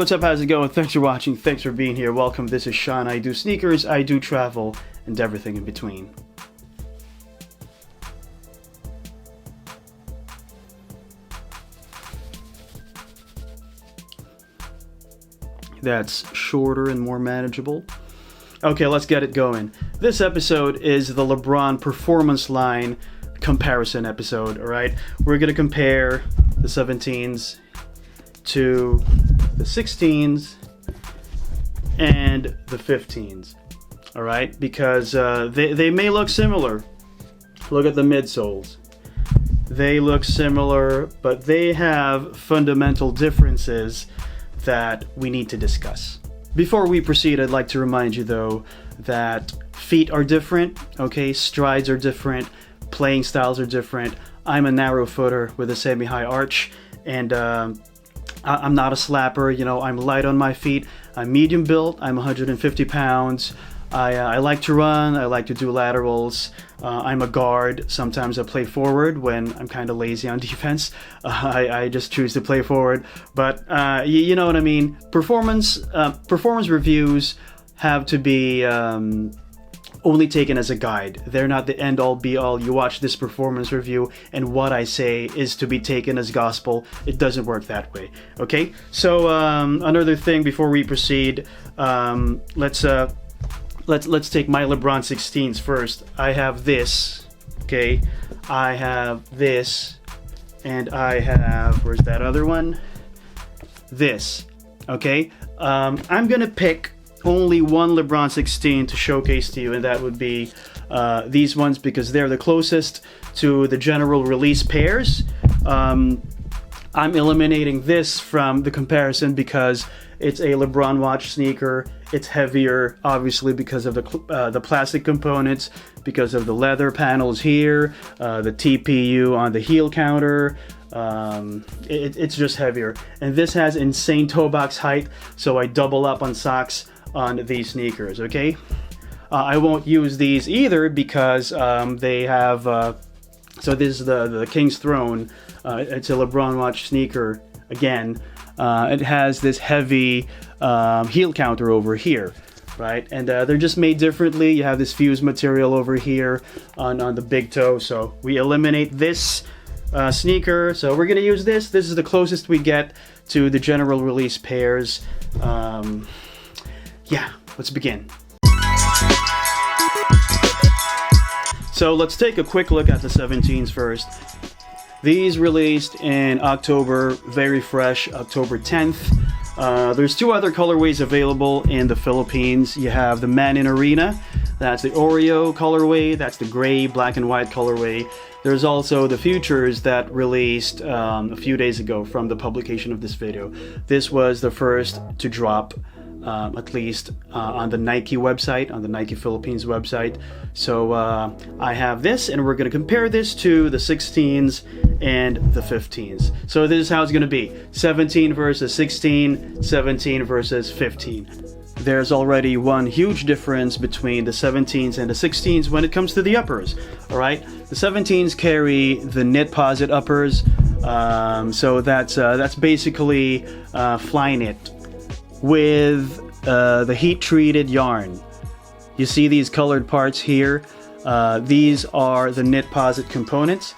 what's up? How's it going? Thanks for watching. Thanks for being here. Welcome. This is Sean. I do sneakers, I do travel, and everything in between. That's shorter and more manageable. Okay, let's get it going. This episode is the LeBron performance line comparison episode, all right? We're going to compare the 17s to the 16s and the 15s, all right? Because they may look similar. Look at the midsoles. They look similar, but they have fundamental differences that we need to discuss. Before we proceed, I'd like to remind you though that feet are different, okay? Strides are different, playing styles are different. I'm a narrow footer with a semi-high arch, and I'm not a slapper, you know, I'm light on my feet. I'm medium built, I'm 150 pounds. I like to run, I like to do laterals. I'm a guard. Sometimes I play forward when I'm kind of lazy on defense. I just choose to play forward. But you know what I mean. Performance reviews have to be only taken as a guide. They're not the end-all be-all. You watch this performance review and what I say is to be taken as gospel. It doesn't work that way. Okay. So another thing before we proceed, Let's take my LeBron 16s first. I have this, okay? I have this, and I have, where's that other one? This, okay? I'm gonna pick only one LeBron 16 to showcase to you, and that would be these ones because they're the closest to the general release pairs. I'm eliminating this from the comparison because it's a LeBron watch sneaker. It's heavier, obviously, because of the plastic components, because of the leather panels here, the TPU on the heel counter. It's just heavier. And this has insane toe box height, so I double up on socks on these sneakers, okay? I won't use these either because they have... so this is the King's Throne. It's a LeBron watch sneaker, again. It has this heavy heel counter over here, right? And they're just made differently. You have this fused material over here on the big toe. So we eliminate this sneaker. So we're gonna use this. This is the closest we get to the general release pairs. Yeah, let's begin. So let's take a quick look at the 17s first. These released in October, very fresh, October 10th. There's two other colorways available in the Philippines. You have the Man in Arena, that's the Oreo colorway, that's the gray, black and white colorway. There's also the Futures that released a few days ago from the publication of this video. This was the first to drop, at least on the Nike website, on the Nike Philippines website. So I have this, and we're going to compare this to the 16s and the 15s. So this is how it's going to be: 17 versus 16, 17 versus 15. There's already one huge difference between the 17s and the 16s when it comes to the uppers. All right, the 17s carry the knit posit uppers, so that's basically fly knit with the heat-treated yarn. You see these colored parts here? These are the knit posit components.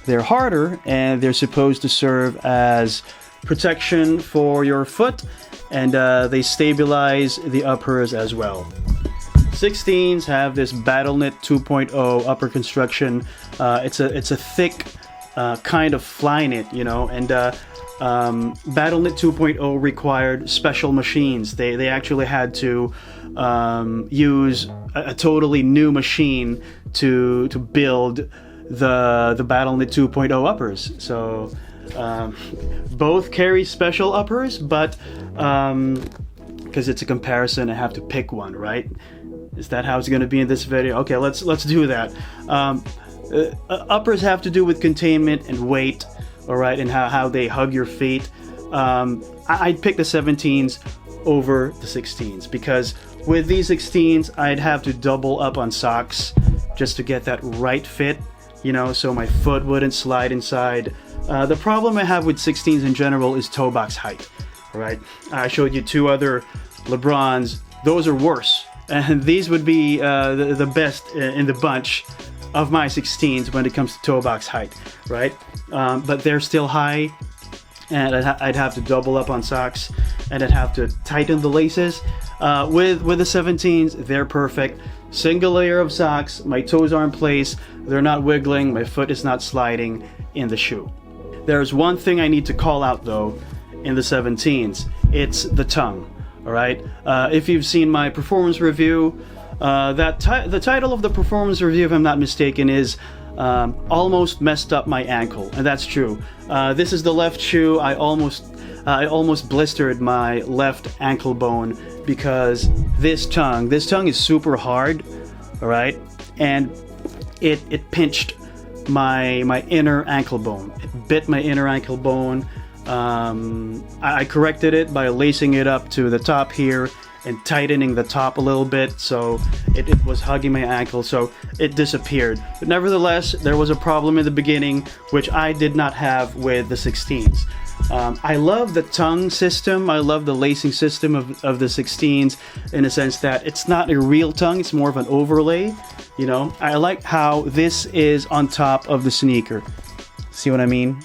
They're harder, and they're supposed to serve as protection for your foot, and they stabilize the uppers as well. 16s have this Battle Knit 2.0 upper construction. It's a thick kind of fly knit, you know, and Battle Knit 2.0 required special machines. They actually had to use a totally new machine to build the Battle Knit 2.0 uppers. So both carry special uppers, but because it's a comparison, I have to pick one, right? Is that how it's going to be in this video? Okay, let's do that. Uppers have to do with containment and weight. All right, and how they hug your feet. I'd pick the 17s over the 16s because with these 16s, I'd have to double up on socks just to get that right fit, you know, so my foot wouldn't slide inside. The problem I have with 16s in general is toe box height. All right, I showed you two other LeBrons. Those are worse, and these would be the best in the bunch of my 16s when it comes to toe box height, right? But they're still high, and I'd have to double up on socks, and I'd have to tighten the laces. With the 17s, they're perfect. Single layer of socks, my toes are in place, they're not wiggling, my foot is not sliding in the shoe. There's one thing I need to call out though in the 17s. It's the tongue, all right? If you've seen my performance review, the title of the performance review, if I'm not mistaken, is almost messed up my ankle, and that's true. This is the left shoe. I almost blistered my left ankle bone because this tongue is super hard, all right, and it pinched my inner ankle bone. It bit my inner ankle bone. I corrected it by lacing it up to the top here and tightening the top a little bit, so it was hugging my ankle, so it disappeared. But nevertheless, there was a problem in the beginning, which I did not have with the 16s. I love the tongue system. I love the lacing system of the 16s in a sense that it's not a real tongue, it's more of an overlay. You know, I like how this is on top of the sneaker. See what I mean?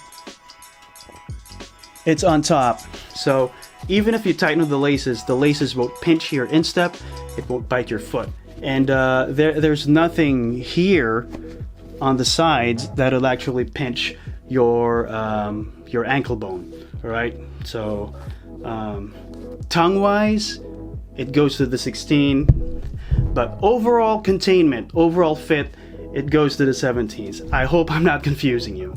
It's on top. So even if you tighten the laces won't pinch your instep, it won't bite your foot. And there's nothing here on the sides that'll actually pinch your ankle bone, all right? So tongue-wise, it goes to the 16, but overall containment, overall fit, it goes to the 17s. I hope I'm not confusing you.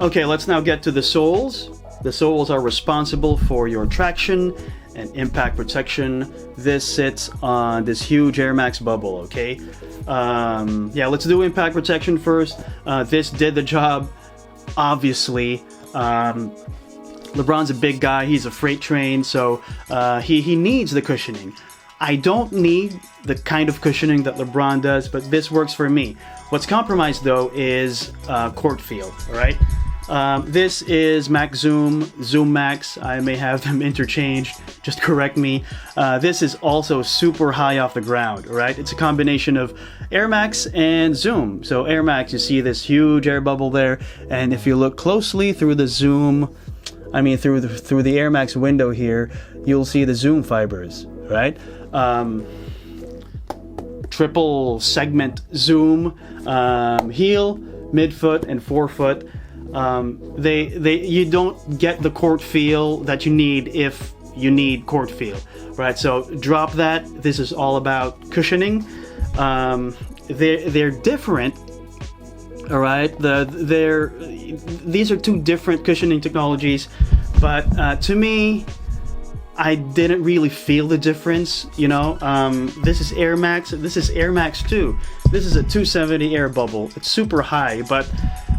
Okay, let's now get to the soles. The soles are responsible for your traction and impact protection. This sits on this huge Air Max bubble, okay? Yeah, let's do impact protection first. This did the job, obviously. LeBron's a big guy, he's a freight train, so he needs the cushioning. I don't need the kind of cushioning that LeBron does, but this works for me. What's compromised though is court feel, all right? This is Max Zoom Max. I may have them interchanged, just correct me. This is also super high off the ground, all right? It's a combination of Air Max and Zoom. So Air Max, you see this huge air bubble there, and if you look closely through the Zoom, I mean through the Air Max window here, you'll see the Zoom fibers, right? Triple segment Zoom, heel, midfoot, and forefoot. You don't get the court feel that you need if you need court feel, right? So drop that. This is all about cushioning. They're different, all right? These are two different cushioning technologies, but to me, I didn't really feel the difference, you know. This is Air Max. This is Air Max 2. This is a 270 air bubble. It's super high, but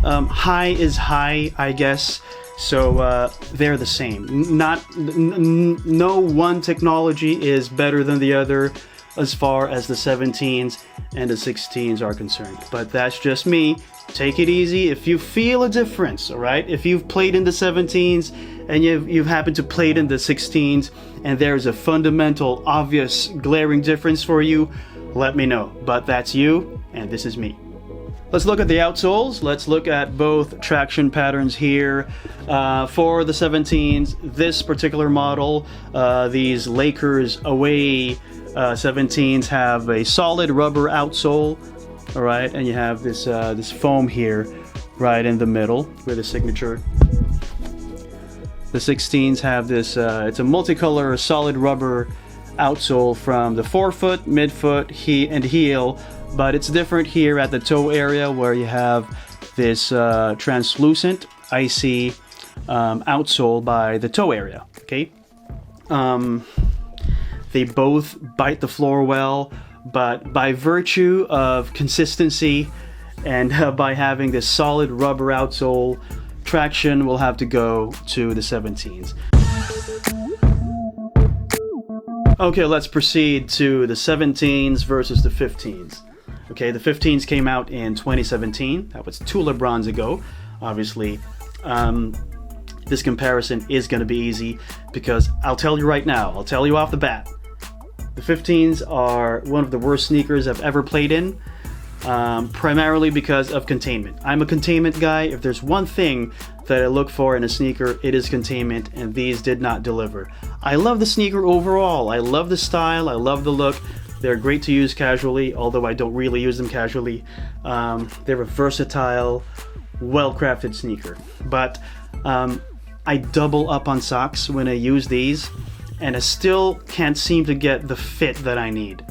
high is high, I guess. So they're the same. No one technology is better than the other as far as the 17s and the 16s are concerned. But that's just me. Take it easy if you feel a difference, all right? If you've played in the 17s and you've happened to play it in the 16s and there's a fundamental, obvious, glaring difference for you, let me know. But that's you, and this is me. Let's look at the outsoles. Let's look at both traction patterns here. For the 17s, this particular model, these Lakers away 17s have a solid rubber outsole, all right, and you have this this foam here right in the middle with a signature. The 16s have this, it's a multicolor solid rubber outsole from the forefoot, midfoot, and heel, but it's different here at the toe area where you have this translucent, icy outsole by the toe area, okay? They both bite the floor well, but by virtue of consistency and by having this solid rubber outsole, traction will have to go to the 17s. Okay, let's proceed to the 17s versus the 15s. Okay, the 15s came out in 2017. That was 2 LeBrons ago, obviously. this comparison is going to be easy, because I'll tell you right now, I'll tell you off the bat, the 15s are one of the worst sneakers I've ever played in, primarily because of containment. I'm a containment guy. If there's one thing that I look for in a sneaker, it is containment, and these did not deliver. I love the sneaker overall. I love the style. I love the look. They're great to use casually, although I don't really use them casually. They're a versatile, well-crafted sneaker. But I double up on socks when I use these, and I still can't seem to get the fit that I need.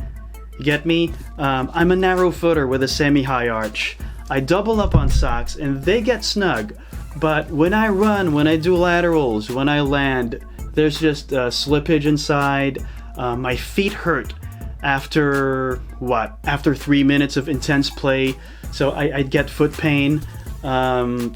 You get me? I'm a narrow footer with a semi-high arch. I double up on socks and they get snug, but when I run, when I do laterals, when I land, there's just slippage inside. My feet hurt after 3 minutes of intense play, so I get foot pain. And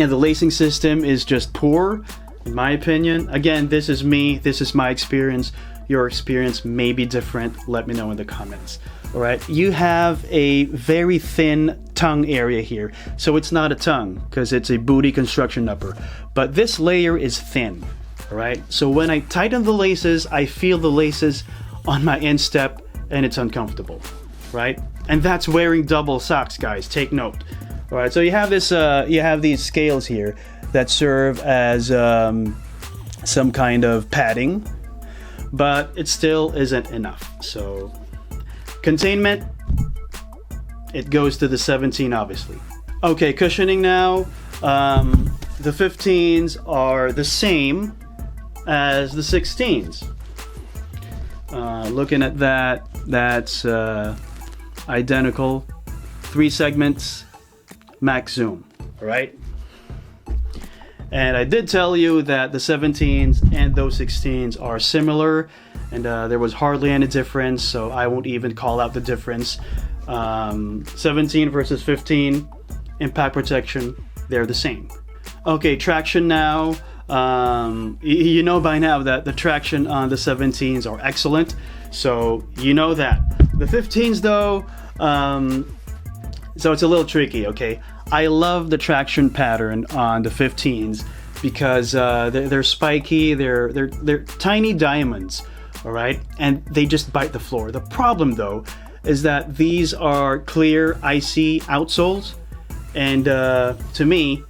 the lacing system is just poor, in my opinion. Again, this is me, this is my experience. Your experience may be different. Let me know in the comments. All right, you have a very thin tongue area here. So it's not a tongue because it's a booty construction upper, but this layer is thin. All right, so when I tighten the laces, I feel the laces on my instep and it's uncomfortable, right? And that's wearing double socks, guys. Take note. All right, so you have this, you have these scales here that serve as some kind of padding, but it still isn't enough. So containment, it goes to the 17, obviously. Okay, cushioning now. The 15s are the same as the 16s. Looking at that, that's identical. 3 segments, max zoom, all right? And I did tell you that the 17s and those 16s are similar, and there was hardly any difference, so I won't even call out the difference. 17 versus 15, impact protection, they're the same. Okay, traction now. You know by now that the traction on the 17s are excellent, so you know that. The 15s though, so it's a little tricky, okay? I love the traction pattern on the 15s because they're spiky, they're tiny diamonds, all right? And they just bite the floor. The problem though is that these are clear, icy outsoles, and to me,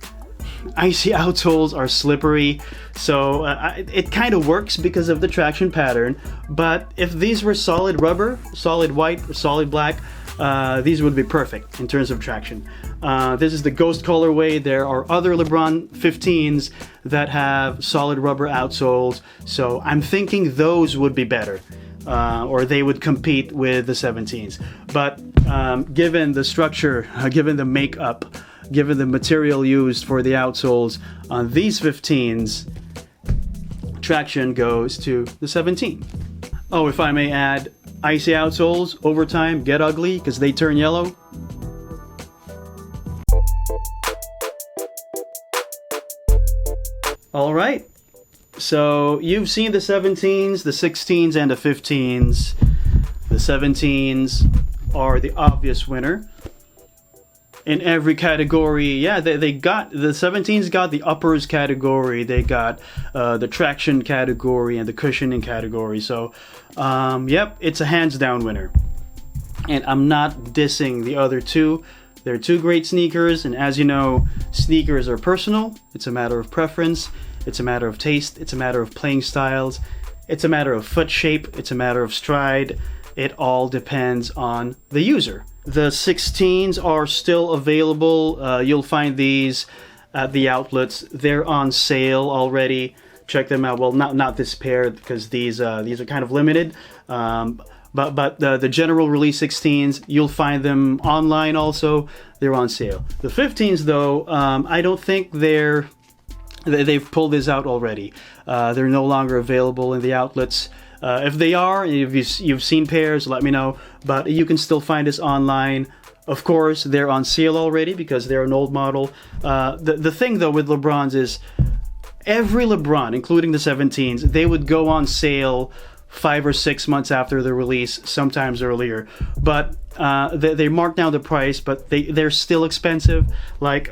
icy outsoles are slippery, so it kind of works because of the traction pattern. But if these were solid rubber, solid white, or solid black, these would be perfect in terms of traction. This is the Ghost colorway. There are other LeBron 15s that have solid rubber outsoles, so I'm thinking those would be better, or they would compete with the 17s. But given the structure, given the makeup, given the material used for the outsoles on these 15s, traction goes to the 17. Oh, if I may add, icy outsoles over time get ugly because they turn yellow. All right, so you've seen the 17s, the 16s, and the 15s. The 17s are the obvious winner in every category. Yeah, they got, the 17s got the uppers category, they got the traction category and the cushioning category. So yep, it's a hands down winner, and I'm not dissing the other two. They're two great sneakers, and as you know, sneakers are personal. It's a matter of preference, it's a matter of taste, it's a matter of playing styles, it's a matter of foot shape, it's a matter of stride. It all depends on the user. The 16s are still available. You'll find these at the outlets. They're on sale already. Check them out. Well, not this pair, because these are kind of limited. But the general release 16s, you'll find them online also. They're on sale. The 15s though, I don't think they've pulled this out already. They're no longer available in the outlets. If they are, if you've seen pairs, let me know. But you can still find this online. Of course, they're on sale already because they're an old model. The thing though with Lebrons is every Lebron, including the 17s, they would go on sale 5 or 6 months after the release, sometimes earlier. But they mark down the price, but they're still expensive. Like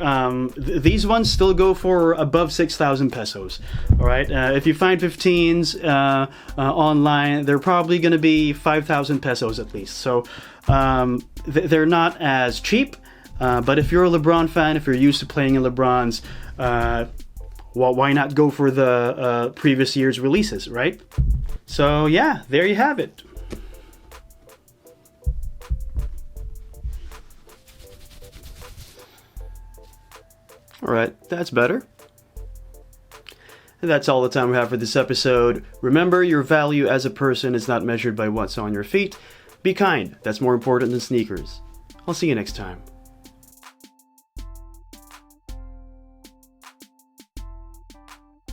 these ones still go for above 6,000 pesos. All right, if you find 15s online, they're probably going to be 5,000 pesos at least. So they're not as cheap. But if you're a LeBron fan, if you're used to playing in LeBrons, well, why not go for the previous year's releases, right? So yeah, there you have it. All right, that's better. And that's all the time we have for this episode. Remember, your value as a person is not measured by what's on your feet. Be kind. That's more important than sneakers. I'll see you next time.